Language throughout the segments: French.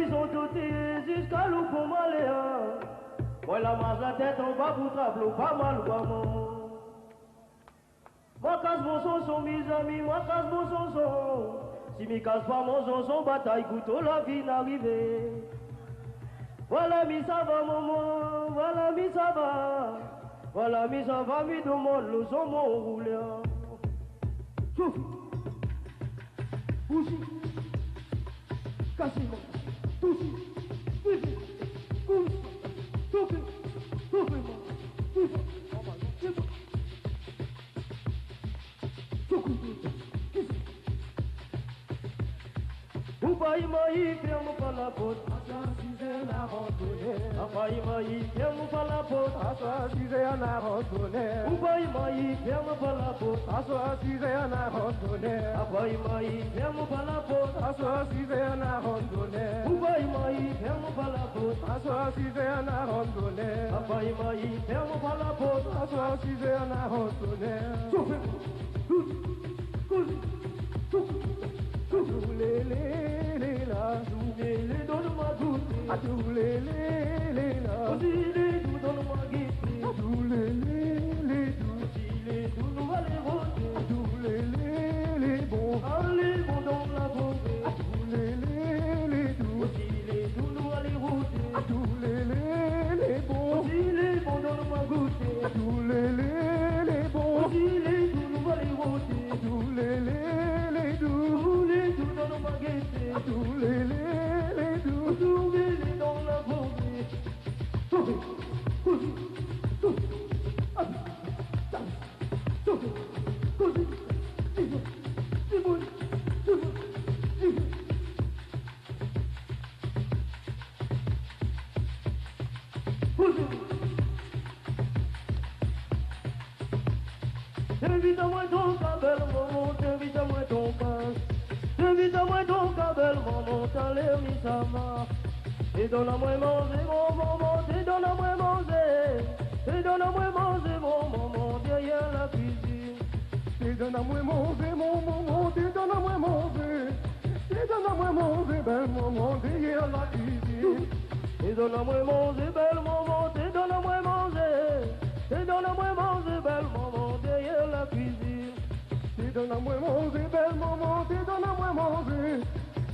sont tous jusqu'à l'eau pour m'aller. Moi la masse la tête en bas pour tableau, pas mal ou pas maman. Moi casse mon son, mes amis, moi casse mon son. Si me casse pas mon son, bataille couteau, la vie n'arrivée. Voilà mi ça va maman, voilà mi ça va. Voilà mi ça va, mi demande le son mon roulé. Souffle, bougie, cassez-moi, touchez, vivez, couche, souffle, souffle-moi, vivez, vivez. Ou pas y maï, ferme pas la porte. Assassinez la randonnée. Apa y maï, ferme pas la porte. Assassinez la randonnée. Ou pas y maï, ferme pas la porte. Assassinez la randonnée. Apa y maï, ferme pas la porte. Assassinez la randonnée. Ou pas y maï, ferme pas la porte. Assassinez la randonnée. Apa y maï, ferme pas la porte. Assassinez la randonnée. Souffle, les la, les donne-moi goûter. à tous les la, Aussi les doux donne-moi guetter. à tous les doux, Aussi les doux nous va les voter. à tous les bons, Allez bon dans la beauté. à tous les doux, Aussi les doux nous va les à router. tous les bons, Aussi les bons donne-moi goûter. à tous les bons, Aussi les doux nous va les router. à tous les doux, Tous les doux donne-moi guetter. à tous les doux, Trouvez-les dans la beauté. Invite-moi donc à belle maman, invite-moi donc à invite-moi donc à belle maman, t'as l'air mis ça va. Et donne-moi manger mon maman, et donne-moi manger. Et donne-moi manger mon maman, derrière la cuisine. et donne-moi manger, mon maman, et donne-moi manger, et donne-moi manger, belle maman, derrière la cuisine. Et donne-moi manger belle maman, et donne-moi manger. Et donne-moi manger belle maman, derrière la cuisine. Et donne-moi manger, belle maman, et donne-moi manger,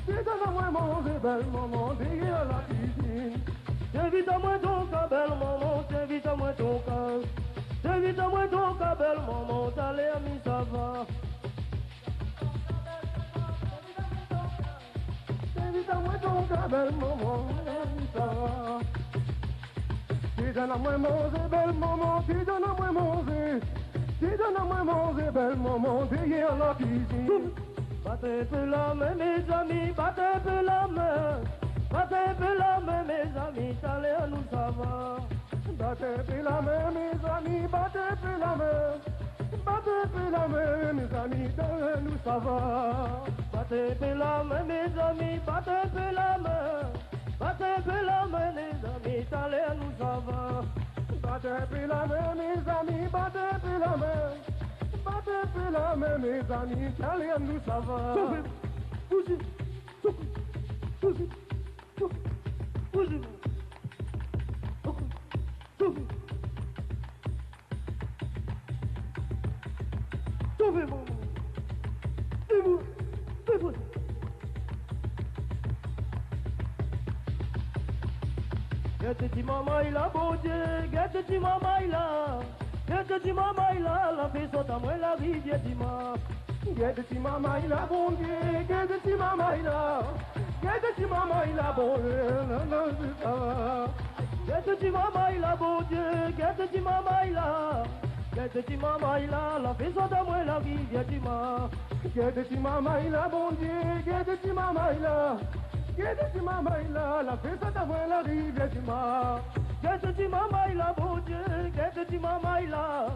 et donne-moi manger, belle maman, derrière la cuisine. Invite-moi donc à belle maman, invite-moi donc à invite-moi donc à belle maman, t'as l'air mis ça va. Invite-moi donc à belle maman, ça va. Et donne-moi manger, belle maman, et donne-moi manger, et donne-moi manger, belle maman, derrière la cuisine. Battez un peu la main mes amis, battez un peu la main. Battez un peu la main mes amis, t'as l'air nous ça va. Battez la main, mes amis, battez la main. Battez la main, mes amis, dans nous ça va. Battez un peu la main mes amis, battez un peu la main. Battez un peu la main les amis, t'as l'air nous ça va. Battez la main, mes amis, battez la main. Battez la main, mes amis, dans nous ça va. Bougez, bougez, bougez, bougez, sauvez maman, c'est-moi, c'est-moi. Gâte-ti maman il a beau Dieu, gâte-ti maman il a, gâte-ti maman il a, la paix soit à moi la rivière d'Ima. Gâte-ti maman, il a bon Dieu, gâte-ti maman, il a. Gâte-ti maman, il a bon Dieu, ça va. Gâte-ti maman il a beau Dieu, gâte-ti maman il a, gâte-ti maman il a, la paix soit à moi la rivière d'Ima. Gâte-ti maman, il a bon Dieu, gâte-ti maman, il a. Gâte-ti maman, il a, la paix soit à moi la rivière d'Ima. Gâte-ti maman il a beau Dieu, gâte-ti maman il a,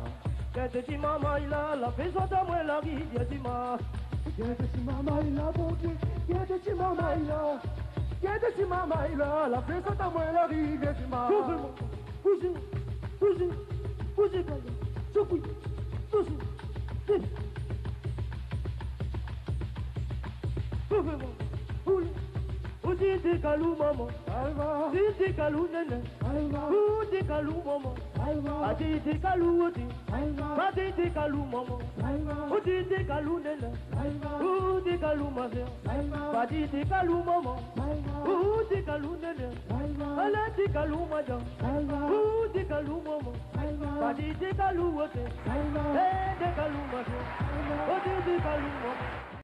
gâte-ti maman il a, la paix soit à moi la rivière d'Ima. Gâte-ti maman, il a bon Dieu, gâte-ti maman, il a. Gâte-ti maman, il a, la paix soit à moi la rivière d'Ima. Bougez, bougez, bougez, bougez, secouez, bougez, bougez, bougez, Titi Kalou maman, Titi Kalou nene, Titi Kalou maman, Titi Kalou oti, Titi Kalou maman, Titi Kalou nene, Titi Kalou ma sœur, Titi Kalou maman, Titi Kalou nene, Titi Kalou madame, Titi Kalou maman, Titi Kalou oti, Titi Kalou ma sœur, Titi Kalou maman.